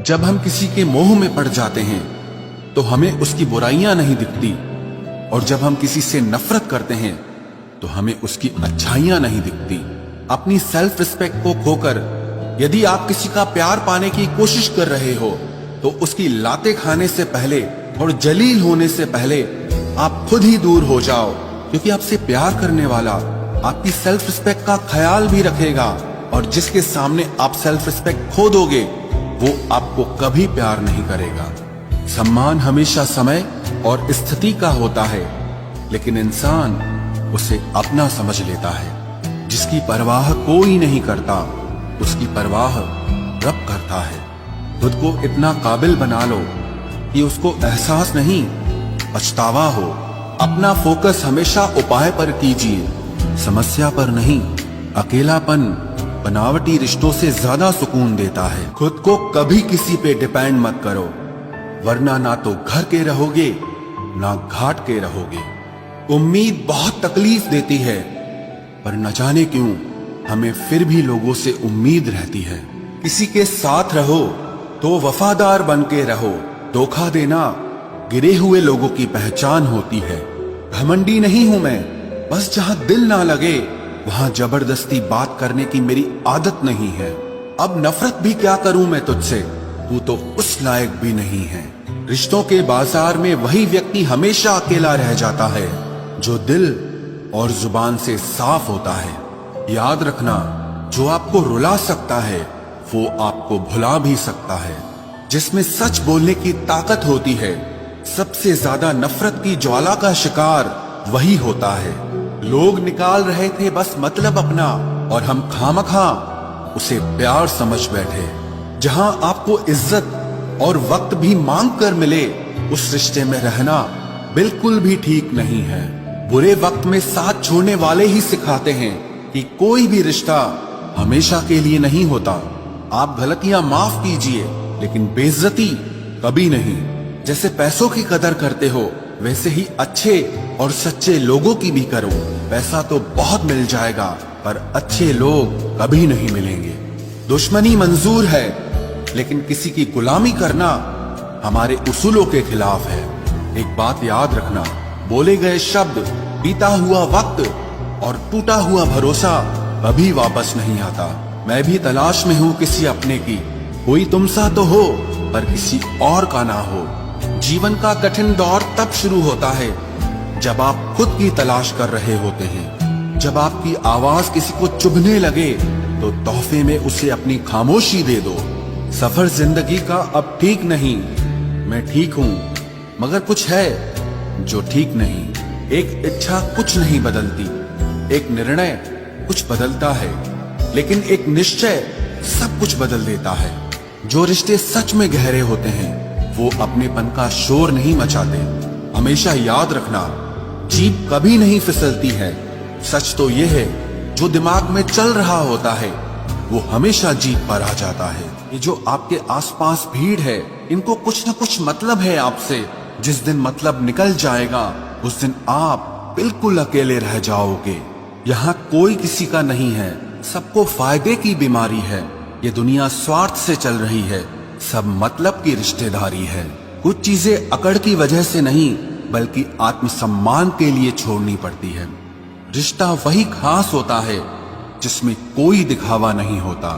जब हम किसी के मोह में पड़ जाते हैं तो हमें उसकी बुराइयां नहीं दिखती, और जब हम किसी से नफरत करते हैं तो हमें उसकी अच्छाइयां नहीं दिखती। अपनी सेल्फ रिस्पेक्ट को खोकर यदि आप किसी का प्यार पाने की कोशिश कर रहे हो तो उसकी लाते खाने से पहले और जलील होने से पहले आप खुद ही दूर हो जाओ, क्योंकि आपसे प्यार करने वाला आपकी सेल्फ रिस्पेक्ट का ख्याल भी रखेगा, और जिसके सामने आप सेल्फ रिस्पेक्ट खो दोगे वो आपको कभी प्यार नहीं करेगा। सम्मान हमेशा समय और स्थिति का होता है, लेकिन इंसान उसे अपना समझ लेता है। जिसकी परवाह कोई नहीं करता उसकी परवाह रब करता है। खुद को इतना काबिल बना लो कि उसको एहसास नहीं पछतावा हो। अपना फोकस हमेशा उपाय पर कीजिए, समस्या पर नहीं। अकेलापन बनावटी रिश्तों से ज्यादा सुकून देता है। खुद को कभी किसी पे डिपेंड मत करो, वरना ना तो घर के रहोगे ना घाट के रहोगे। उम्मीद बहुत तकलीफ देती है, पर न जाने क्यों हमें फिर भी लोगों से उम्मीद रहती है। किसी के साथ रहो तो वफादार बन के रहो। धोखा देना गिरे हुए लोगों की पहचान होती है। घमंडी नहीं हूं मैं, बस जहां दिल ना लगे वहां जबरदस्ती बात करने की मेरी आदत नहीं है। अब नफरत भी क्या करूं मैं तुझसे, तू तो उस लायक भी नहीं है। रिश्तों के बाजार में वही व्यक्ति हमेशा अकेला रह जाता है जो दिल और जुबान से साफ होता है। याद रखना, जो आपको रुला सकता है वो आपको भुला भी सकता है। जिसमें सच बोलने की ताकत होती है, सबसे ज्यादा नफरत की ज्वाला का शिकार वही होता है। लोग निकाल रहे थे बस मतलब अपना, और हम खामखा उसे प्यार समझ बैठे। जहां आपको इज्जत और वक्त भी मांग कर मिले, उस रिश्ते में रहना बिल्कुल भी ठीक नहीं है। बुरे वक्त में साथ छोड़ने वाले ही सिखाते हैं कि कोई भी रिश्ता हमेशा के लिए नहीं होता। आप गलतियां माफ कीजिए, लेकिन बेइज्जती कभी नहीं। जैसे पैसों की कदर करते हो, वैसे ही अच्छे और सच्चे लोगों की भी करो। पैसा तो बहुत मिल जाएगा, पर अच्छे लोग कभी नहीं मिलेंगे। दुश्मनी मंजूर है, लेकिन किसी की गुलामी करना हमारे उसूलों के खिलाफ है। एक बात याद रखना, बोले गए शब्द, बीता हुआ वक्त और टूटा हुआ भरोसा कभी वापस नहीं आता। मैं भी तलाश में हूँ किसी अपने की, कोई तुम सा तो हो पर किसी और का ना हो। जीवन का कठिन दौर तब शुरू होता है जब आप खुद की तलाश कर रहे होते हैं। जब आपकी आवाज किसी को चुभने लगे तो तोहफे में उसे अपनी खामोशी दे दो। सफर जिंदगी का अब ठीक नहीं, मैं ठीक हूँ मगर कुछ है जो ठीक नहीं। एक इच्छा कुछ नहीं बदलती, एक निर्णय कुछ बदलता है, लेकिन एक निश्चय सब कुछ बदल देता है। जो रिश्ते सच में गहरे होते हैं वो अपनेपन का शोर नहीं मचाते। हमेशा याद रखना, जीप कभी नहीं फिसलती है। सच तो ये है, जो दिमाग में चल रहा होता है वो हमेशा जीप पर आ जाता है। ये जो आपके आसपास भीड़ है, इनको कुछ न कुछ मतलब है आपसे। जिस दिन मतलब निकल जाएगा उस दिन आप बिल्कुल अकेले रह जाओगे। यहाँ कोई किसी का नहीं है, सबको फायदे की बीमारी है। ये दुनिया स्वार्थ से चल रही है, सब मतलब की रिश्तेदारी है। कुछ चीजें अकड़ की वजह से नहीं बल्कि आत्मसम्मान के लिए छोड़नी पड़ती है। रिश्ता वही खास होता है जिसमें कोई दिखावा नहीं होता।